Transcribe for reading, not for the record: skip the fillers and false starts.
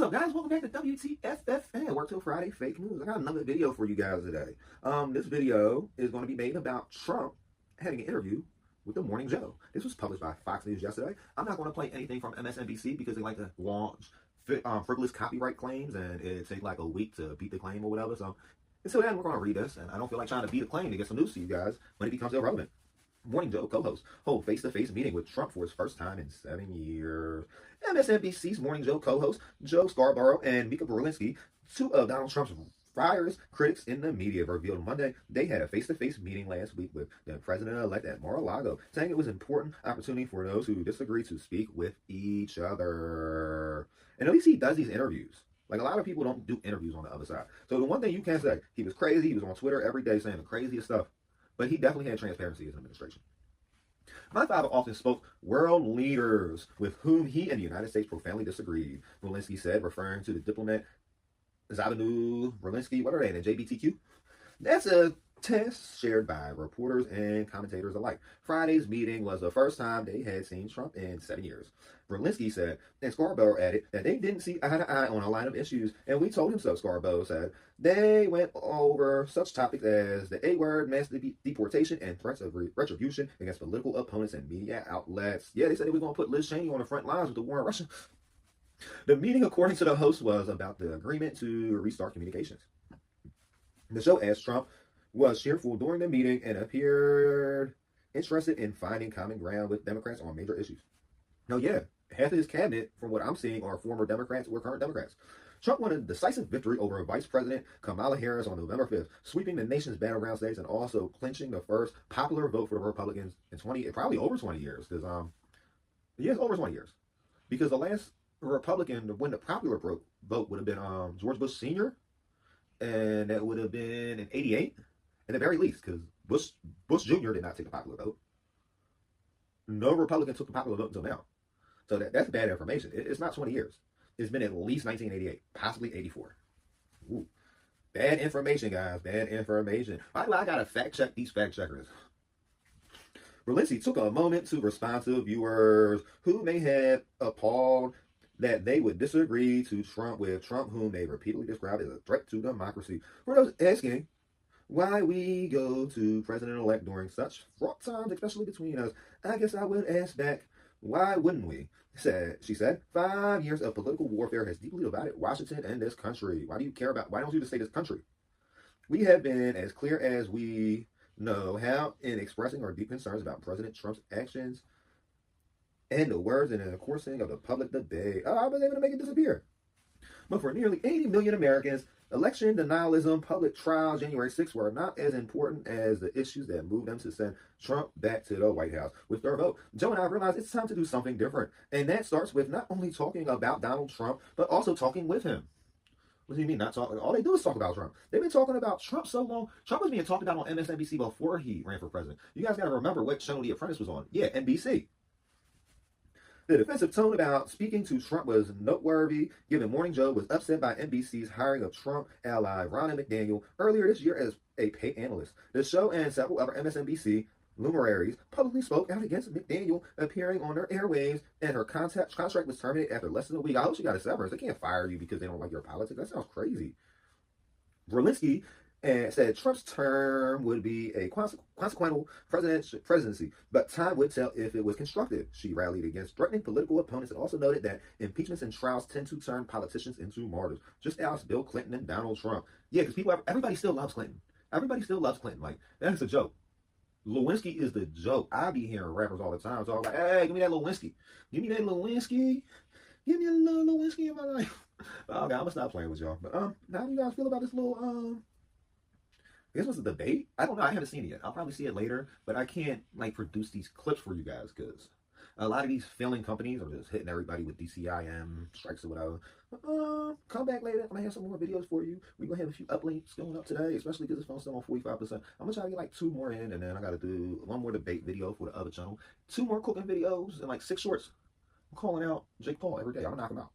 What's up, guys? Welcome back to WTFFN, Work Till Friday Fake News. I got another video for you guys today. This video is going to be made about Trump having an interview with the Morning Joe. This was published by Fox News yesterday. I'm not going to play anything from MSNBC because they like to launch frivolous copyright claims, and it takes like a week to beat the claim or whatever. So until then, we're going to read this, and I don't feel like trying to beat a claim to get some news to you guys when it becomes irrelevant. Morning Joe co-host hold face-to-face meeting with Trump for his first time in 7 years. MSNBC's Morning Joe co-host Joe Scarborough and Mika Brzezinski, two of Donald Trump's fiercest critics in the media, revealed Monday they had a face-to-face meeting last week with the president-elect at Mar-a-Lago, saying it was an important opportunity for those who disagree to speak with each other. And at least he does these interviews. Like, a lot of people don't do interviews on the other side. So the one thing you can say, he was crazy. He was on Twitter every day saying the craziest stuff. But he definitely had transparency as an administration. My father often spoke world leaders with whom he and the United States profoundly disagreed, Zelensky said, referring to the diplomat Zabanu Berlinski, what are they, the JBTQ? That's a test shared by reporters and commentators alike. Friday's meeting was the first time they had seen Trump in 7 years. Berlinski said, and Scarborough added that they didn't see eye to eye on a line of issues, and we told him so, Scarborough said. They went over such topics as the A-word, mass deportation, and threats of retribution against political opponents and media outlets. Yeah, they said they were going to put Liz Cheney on the front lines with the war in Russia. The meeting, according to the host, was about the agreement to restart communications. The show asked Trump was cheerful during the meeting and appeared interested in finding common ground with Democrats on major issues. Now, yeah, half of his cabinet, from what I'm seeing, are former Democrats or current Democrats. Trump won a decisive victory over Vice President Kamala Harris on November 5th, sweeping the nation's battleground states and also clinching the first popular vote for the Republicans in probably over 20 years. Because, yes, over 20 years. Because the last Republican to win the popular vote would have been George Bush Sr., and that would have been in 88. At the very least, because Bush Jr. did not take the popular vote. No Republican took the popular vote until now. So that's bad information. It's not 20 years. It's been at least 1988, possibly 84. Ooh. Bad information, guys. Bad information. I got to fact check these fact checkers. Berlinski took a moment to respond to viewers who may have appalled that they would disagree to Trump with Trump, whom they repeatedly described as a threat to democracy. For those asking why we go to President-elect during such fraught times, especially between us, I guess I would ask back, why wouldn't we? She said, 5 years of political warfare has deeply divided Washington and this country. Why don't you just say this country? We have been as clear as we know how in expressing our deep concerns about President Trump's actions and the words and the coursing of the public debate. I was able to make it disappear. But for nearly 80 million Americans, election denialism, public trial, January 6th were not as important as the issues that moved them to send Trump back to the White House with their vote. Joe and I realized it's time to do something different. And that starts with not only talking about Donald Trump, but also talking with him. What do you mean not talking? All they do is talk about Trump. They've been talking about Trump so long. Trump was being talked about on MSNBC before he ran for president. You guys got to remember what channel The Apprentice was on. Yeah, NBC. The defensive tone about speaking to Trump was noteworthy, given Morning Joe was upset by NBC's hiring of Trump ally Ronna McDaniel earlier this year as a paid analyst. The show and several other MSNBC luminaries publicly spoke out against McDaniel appearing on their airwaves, and her contract was terminated after less than a week. I hope she got a severance. They can't fire you because they don't like your politics. That sounds crazy. Berlinski said Trump's term would be a consequential presidency, but time would tell if it was constructive. She rallied against threatening political opponents and also noted that impeachments and trials tend to turn politicians into martyrs. Just ask Bill Clinton and Donald Trump. Yeah, because everybody still loves Clinton. Everybody still loves Clinton. Like, that's a joke. Lewinsky is the joke. I be hearing rappers all the time. So I'm like, hey, give me that Lewinsky. Give me that Lewinsky. Give me a little Lewinsky in my life. Okay, I'm gonna stop playing with y'all. But how do you guys feel about this little I guess it was a debate? I don't know. I haven't seen it yet. I'll probably see it later, but I can't like produce these clips for you guys because a lot of these failing companies are just hitting everybody with DCIM strikes or whatever. Come back later. I'm gonna have some more videos for you. We're gonna have a few uplinks going up today, especially because this phone's still on 45%. I'm gonna try to get like 2 more in, and then I gotta do 1 more debate video for the other channel, 2 more cooking videos, and like 6 shorts. I'm calling out Jake Paul every day. I'm gonna knock him out.